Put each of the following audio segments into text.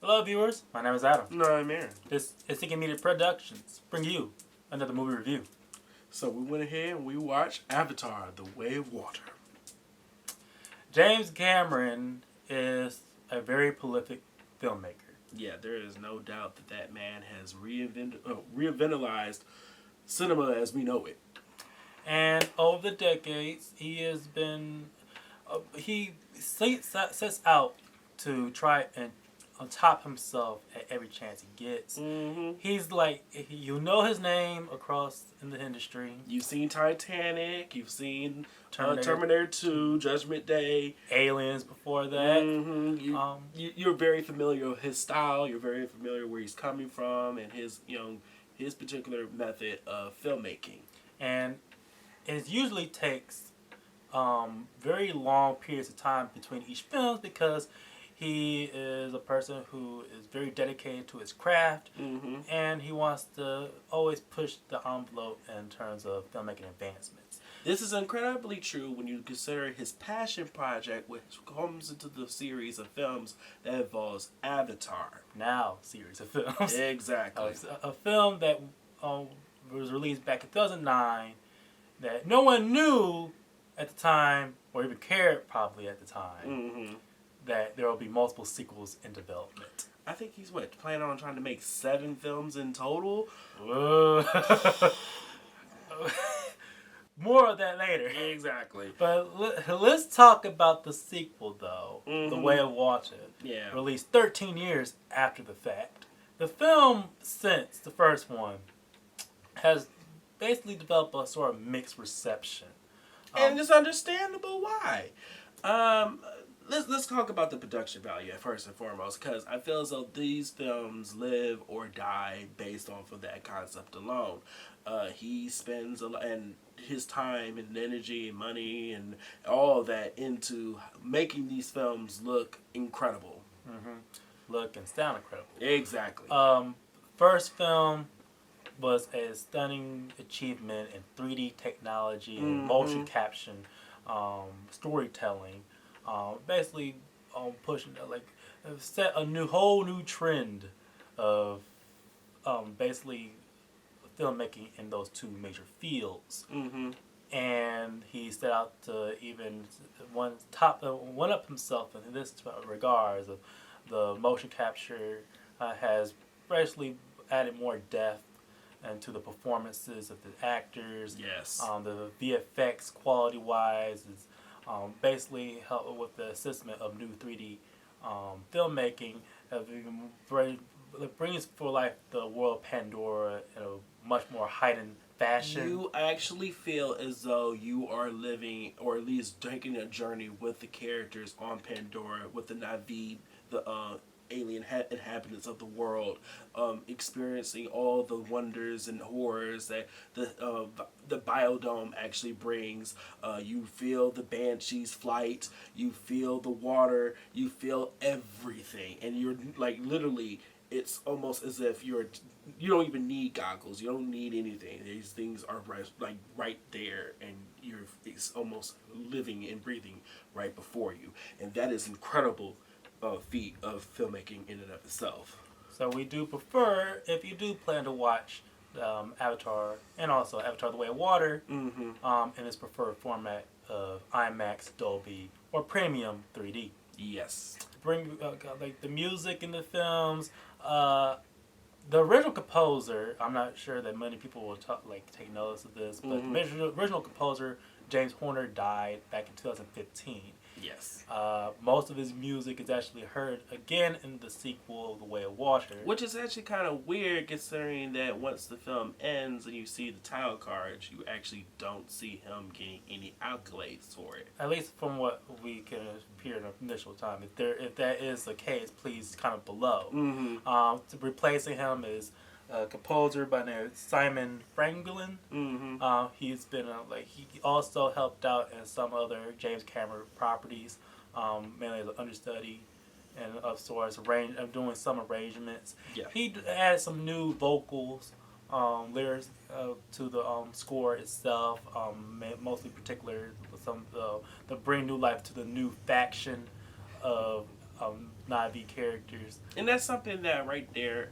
Hello, viewers. My name is Adam. No, I'm Aaron. This is Thinking Media Productions. Bring you another movie review. So we went ahead and we watched Avatar: The Way of Water. James Cameron is a very prolific filmmaker. Yeah, there is no doubt that man has reinventalized cinema as we know it. And over the decades, he has been he sets out to try and on top himself at every chance he gets. Mm-hmm. He's like, you know his name across in the industry. You've seen Titanic. You've seen Terminator 2, Judgment Day. Aliens before that. Mm-hmm. You're very familiar with his style. You're very familiar where he's coming from and his particular method of filmmaking. And it usually takes very long periods of time between each film because he is a person who is very dedicated to his craft, and he wants to always push the envelope in terms of filmmaking advancements. This is incredibly true when you consider his passion project, which comes into the series of films that involves Avatar. Now, series of films. Exactly. A film that was released back in 2009 that no one knew at the time, or even cared probably at the time, that there will be multiple sequels in development. I think he's planning on trying to make 7 films in total. More of that later. Exactly. But let's talk about the sequel, though. The Way of Water. Yeah. Released 13 years after the fact. The film, since the first one, has basically developed a sort of mixed reception. And it's understandable why. Let's talk about the production value first and foremost, because I feel as though these films live or die based off of that concept alone. He spends and his time and energy and money and all of that into making these films look incredible. Look and sound incredible. Exactly. First film was a stunning achievement in 3D technology and motion caption storytelling. Basically, pushing set a whole new trend of basically filmmaking in those two major fields. And he set out to even one up himself in this regards. Of the motion capture has basically added more depth into the performances of the actors. Yes. The VFX quality wise is basically help with the assistance of new 3D filmmaking. Brings for life the world of Pandora in a much more heightened fashion. You actually feel as though you are living, or at least taking a journey with the characters on Pandora, with the Na'vi, the alien inhabitants of the world, experiencing all the wonders and horrors that the biodome actually brings. You feel the Banshee's flight, you feel the water, you feel everything, and you're like literally. It's almost as if you don't even need goggles. You don't need anything. These things are right there, and it's almost living and breathing right before you, and that is incredible. Feat of filmmaking in and of itself. So we do prefer, if you do plan to watch Avatar and also Avatar: The Way of Water in its preferred format of IMAX, Dolby, or Premium 3D. Yes. Bring the music in the films. The original composer, I'm not sure that many people will take notice of this, but the original composer James Horner died back in 2015. Yes. Most of his music is actually heard again in the sequel, The Way of Water. Which is actually kind of weird considering that once the film ends and you see the title cards, you actually don't see him getting any accolades for it. At least from what we can hear in the initial time. If that is the case, please comment below. Replacing him is a composer by the name of Simon Franklin. He's been he also helped out in some other James Cameron properties, mainly as an understudy and of sorts, doing some arrangements. Yeah. He added some new vocals, lyrics to the score itself, mostly particular some to bring new life to the new faction of Na'vi characters. And that's something that right there,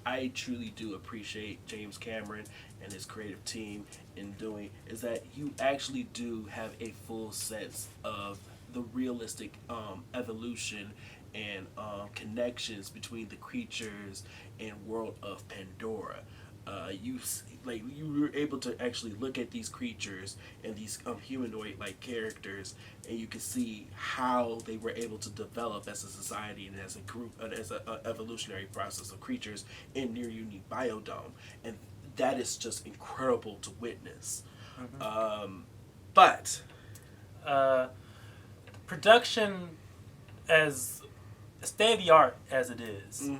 I truly do appreciate James Cameron and his creative team in doing, is that you actually do have a full sense of the realistic evolution and connections between the creatures and world of Pandora. You were able to actually look at these creatures and these humanoid like characters, and you can see how they were able to develop as a society and as a group, as an evolutionary process of creatures in their unique biodome, and that is just incredible to witness. But Production, as state of the art as it is,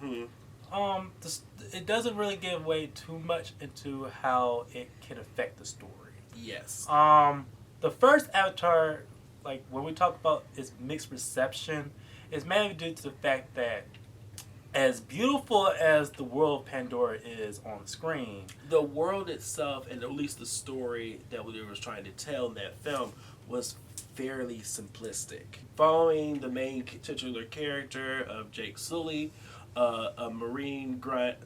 it doesn't really give away too much into how it can affect the story. yes, The first Avatar, like when we talk about its mixed reception, is mainly due to the fact that, as beautiful as the world of Pandora is on screen, the world itself, and at least the story that we were trying to tell in that film, was fairly simplistic. Following the main titular character of Jake Sully, a Marine grunt,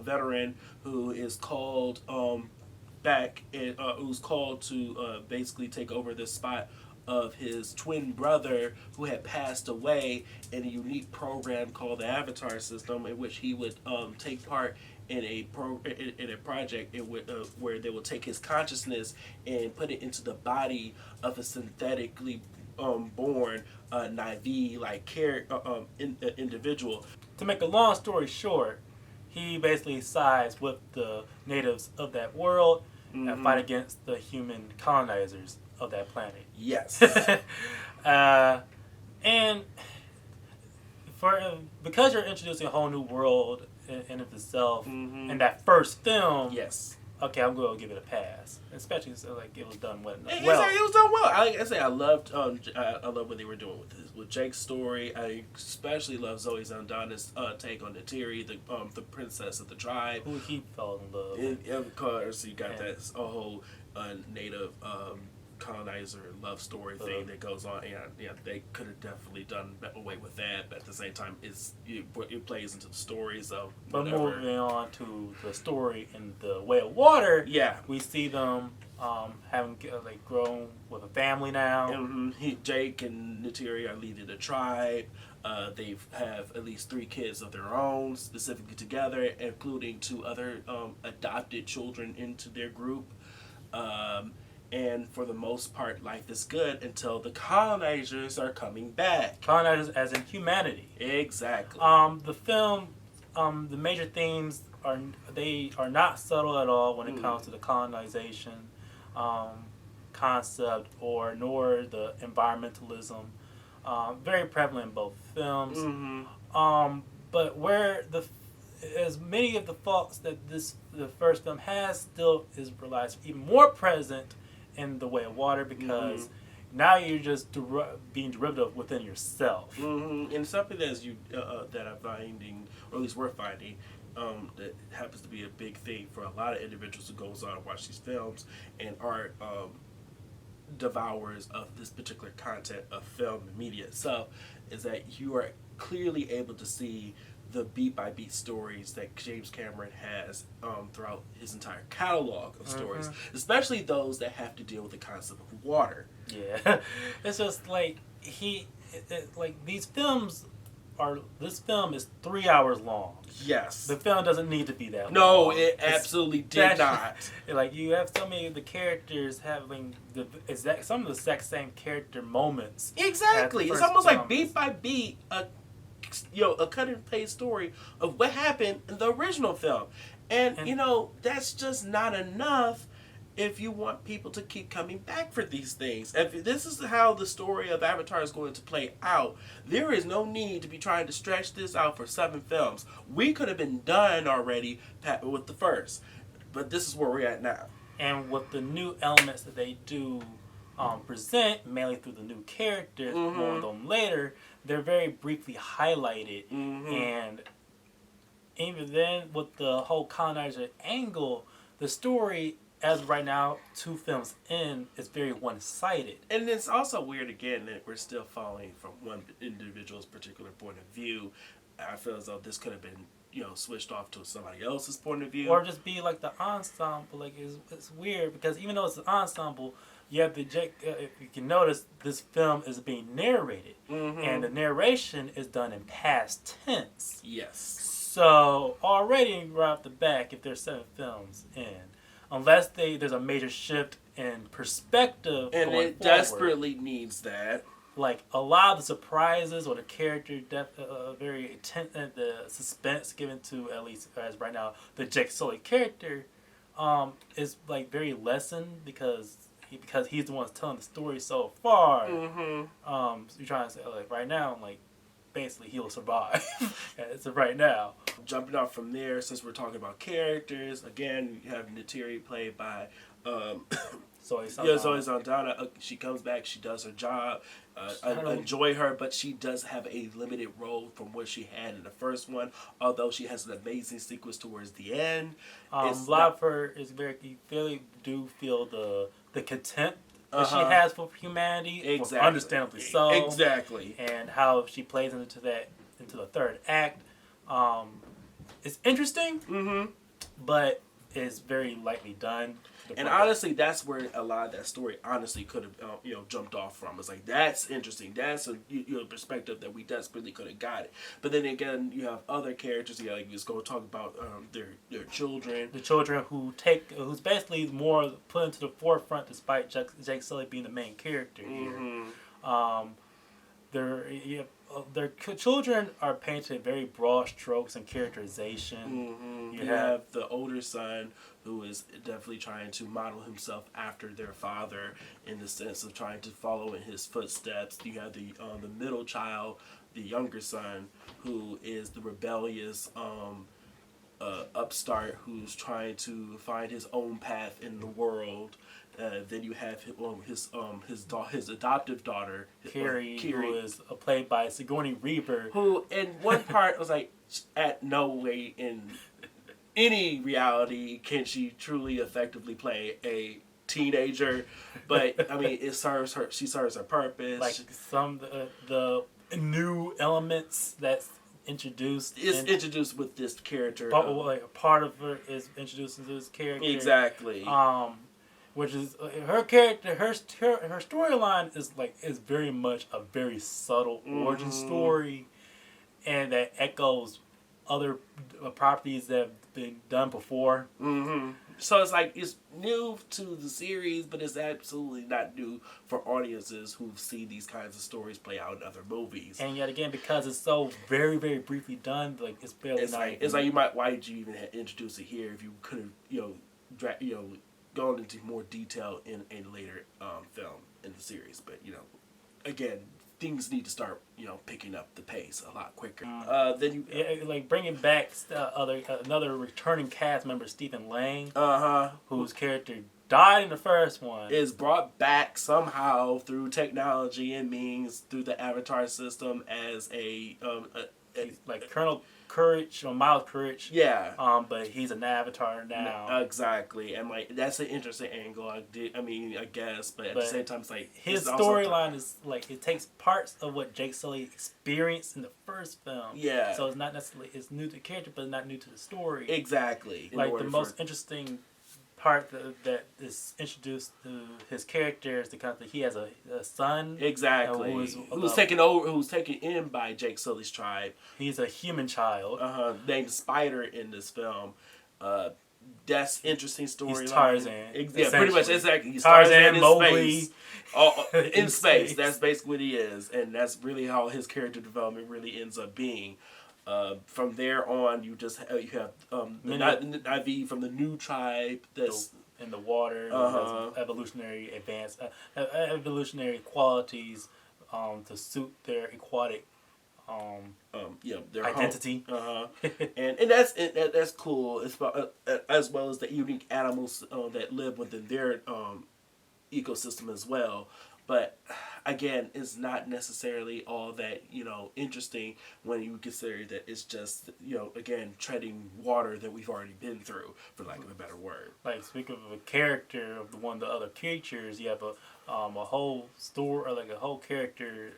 veteran who is called who's called to basically take over the spot of his twin brother who had passed away, in a unique program called the Avatar System, in which he would take part in a project where they will take his consciousness and put it into the body of a synthetically born Na'vi like individual. to make a long story short, he basically sides with the natives of that world and fight against the human colonizers of that planet. Yes. And because you're introducing a whole new world in of itself in that first film, Yes. okay, I'm going to give it a pass, especially like it was done well. It was done well. I say I loved I love what they were doing with Jake's story. I especially love Zoe Saldana's take on Neytiri, the princess of the tribe. Who he fell in love. And of course, you got that whole native colonizer love story thing that goes on. Yeah, they could have definitely done away with that, but at the same time, it plays into the stories of But whatever. moving on to the story in The Way of Water, Yeah. we see them having grown with a family now. Jake and Neytiri are leading a tribe. They have at least 3 kids of their own, specifically together, including 2 other adopted children into their group. And for the most part, life is good until the colonizers are coming back. Colonizers as in humanity. Exactly. The film, the major themes are not subtle at all when it comes to the colonization concept nor the environmentalism. Very prevalent in both films. But where as many of the faults that the first film has still is realized even more present in The Way of Water, because now you're just being derivative within yourself. And something that I'm finding, or at least we're finding, that happens to be a big thing for a lot of individuals who goes on and watch these films and are devourers of this particular content of film and media itself, is that you are clearly able to see the beat-by-beat stories that James Cameron has throughout his entire catalog of stories, especially those that have to deal with the concept of water. Yeah, it's just like these films this film is 3 hours long. Yes. The film doesn't need to be that long. No, it absolutely did not. Like, you have so many of the characters having some of the exact same character moments. Exactly. It's almost like beat by beat, a cut and paste story of what happened in the original film. And that's just not enough if you want people to keep coming back for these things. If this is how the story of Avatar is going to play out, there is no need to be trying to stretch this out for 7 films. We could have been done already with the first, but this is where we're at now. And with the new elements that they do present, mainly through the new characters, more on them later, they're very briefly highlighted. And even then, with the whole colonizer angle, the story as of right now, 2 films in, it's very one-sided. And it's also weird again that we're still following from one individual's particular point of view. I feel as though this could have been, switched off to somebody else's point of view. Or just be like the ensemble. Like, it's weird because even though it's an ensemble, you have if you can notice, this film is being narrated. Mm-hmm. And the narration is done in past tense. Yes. So, already right off the back, if there's 7 films in, unless there's a major shift in perspective and going it forward, desperately needs that. Like, a lot of the surprises or the character the suspense given to, at least as right now, the Jake Sully character is like very lessened because he's the one that's telling the story so far. Mm-hmm. So you're trying to say, like, right now, like, basically he'll survive. It's right now. Jumping off from there, since we're talking about characters, again, you have Neytiri played by Zoe Saldana. She comes back, she does her job. I enjoy her, but she does have a limited role from what she had in the first one, although she has an amazing sequence towards the end. A lot of her is you really do feel the contempt that she has for humanity, exactly. Understandably so. Exactly. And how she plays into the third act. It's interesting, but it's very lightly done. And honestly, that's where a lot of that story honestly could have jumped off from. It's like, that's interesting. That's a perspective that we desperately could have got it. But then again, you have other characters. You just go talk about their children. The children who's basically more put into the forefront despite Jake Sully being the main character here. Their children are painted very broad strokes and characterization. You have the older son who is definitely trying to model himself after their father in the sense of trying to follow in his footsteps. You have the middle child, the younger son, who is the rebellious upstart who's trying to find his own path in the world. Then you have his adoptive daughter, Kiri, who is played by Sigourney Weaver. Who, in one part, was like, at no way in any reality can she truly effectively play a teenager. But, I mean, she serves her purpose. Like, some the new elements that's introduced. Introduced with this character. Part of her is introduced into this character. Exactly. Which is her character, her storyline is very much a very subtle origin story, and that echoes other properties that have been done before. So it's like, it's new to the series, but it's absolutely not new for audiences who've seen these kinds of stories play out in other movies. And yet again, because it's so very, very briefly done, like, it's barely. It's like why did you even introduce it here if you could have gone into more detail in a later film in the series? But again, things need to start picking up the pace a lot quicker. Then bringing back another returning cast member, Stephen Lang, whose character died in the first one, is brought back somehow through technology and means through the Avatar system as like Colonel Courage or Miles Courage. Yeah. But he's an Avatar now. Exactly, and like, that's an interesting angle. I guess, but at the same time, it's like, his storyline is like, it takes parts of what Jake Sully experienced in the first film. Yeah. So it's not necessarily, it's new to the character, but not new to the story. Exactly. Like, the most interesting part that is introduced to his character is that he has a son. Exactly. Who's taken in by Jake Sully's tribe. He's a human child. Named Spider in this film. That's interesting storyline. He's Tarzan. Yeah, pretty much, exactly. He's Tarzan, in Mowgli. space. In space. That's basically what he is. And that's really how his character development really ends up being. From there on, you have Na'vi from the new tribe that's in the water. Has evolutionary evolutionary qualities to suit their aquatic their identity. And that's cool. As well as the unique animals that live within their ecosystem as well. But again, it's not necessarily all that interesting when you consider that it's just again treading water that we've already been through, for lack of a better word. Like, speaking of a character of one of the other creatures, you have a whole story, or like a whole character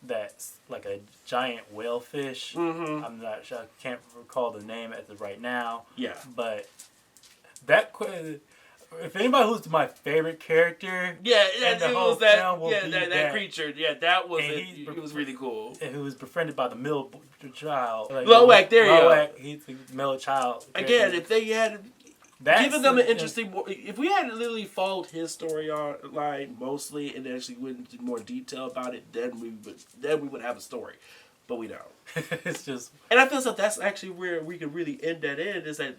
that's like a giant whalefish. Mm-hmm. I'm not sure, I can't recall the name as of right now. Yeah. But that if anybody who's my favorite character, Yeah, in the it whole was that. film will Yeah, be that creature. Yeah, that was And it. It was really cool. and who was befriended by the middle child. Like, Loak, there you go. Loak, he's the middle child. Again, if they had That's given them an interesting, if we had literally followed his storyline mostly and actually went into more detail about it, then we would have a story, but we don't. It's just, And I feel so that's actually where we could really end that in, is that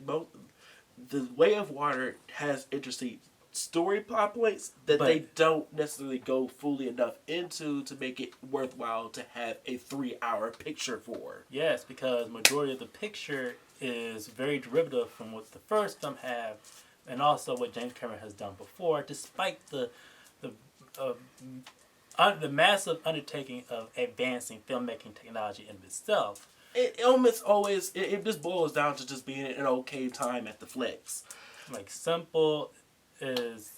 the Way of Water has interesting story plot points that But- they don't necessarily go fully enough into to make it worthwhile to have a 3-hour picture for. yes, because majority of the picture is very derivative from what the first film have, and also what James Cameron has done before, despite the massive undertaking of advancing filmmaking technology in itself. It almost always it just boils down to just being an okay time at the flicks. Like, simple is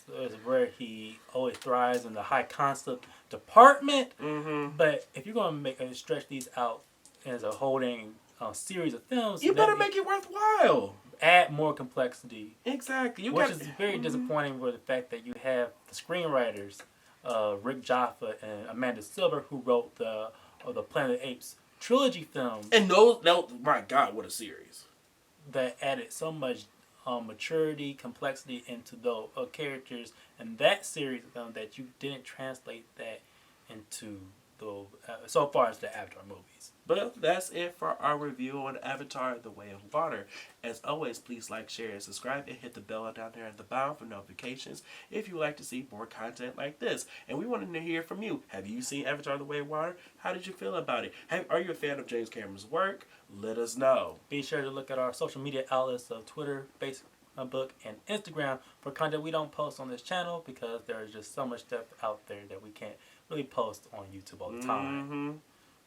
where he always thrives in the high concept department. Mm-hmm. But if you're going to stretch these out as a holding series of films, You better make it worthwhile. add more complexity, Exactly. which is very disappointing with the fact that you have the screenwriters, Rick Jaffa and Amanda Silver, who wrote the Planet of the Apes trilogy films, And those, my God, what a series! that added so much maturity, complexity into the characters and that series of film that you didn't translate that into the so far as the Avatar movies. But that's it for our review on Avatar: The Way of Water. As always, please like, share, and subscribe, and hit the bell down there at the bottom for notifications if you would like to see more content like this. And we wanted to hear from you. Have you seen Avatar: The Way of Water? How did you feel about it? Are you a fan of James Cameron's work? Let us know. Be sure to look at our social media outlets of Twitter, Facebook, and Instagram for content we don't post on this channel, because there is just so much stuff out there that we can't really post on YouTube all the time. Mm-hmm.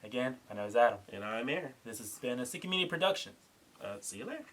Again, my name is Adam. And I'm Aaron. This has been a Seeking Media production. See you later.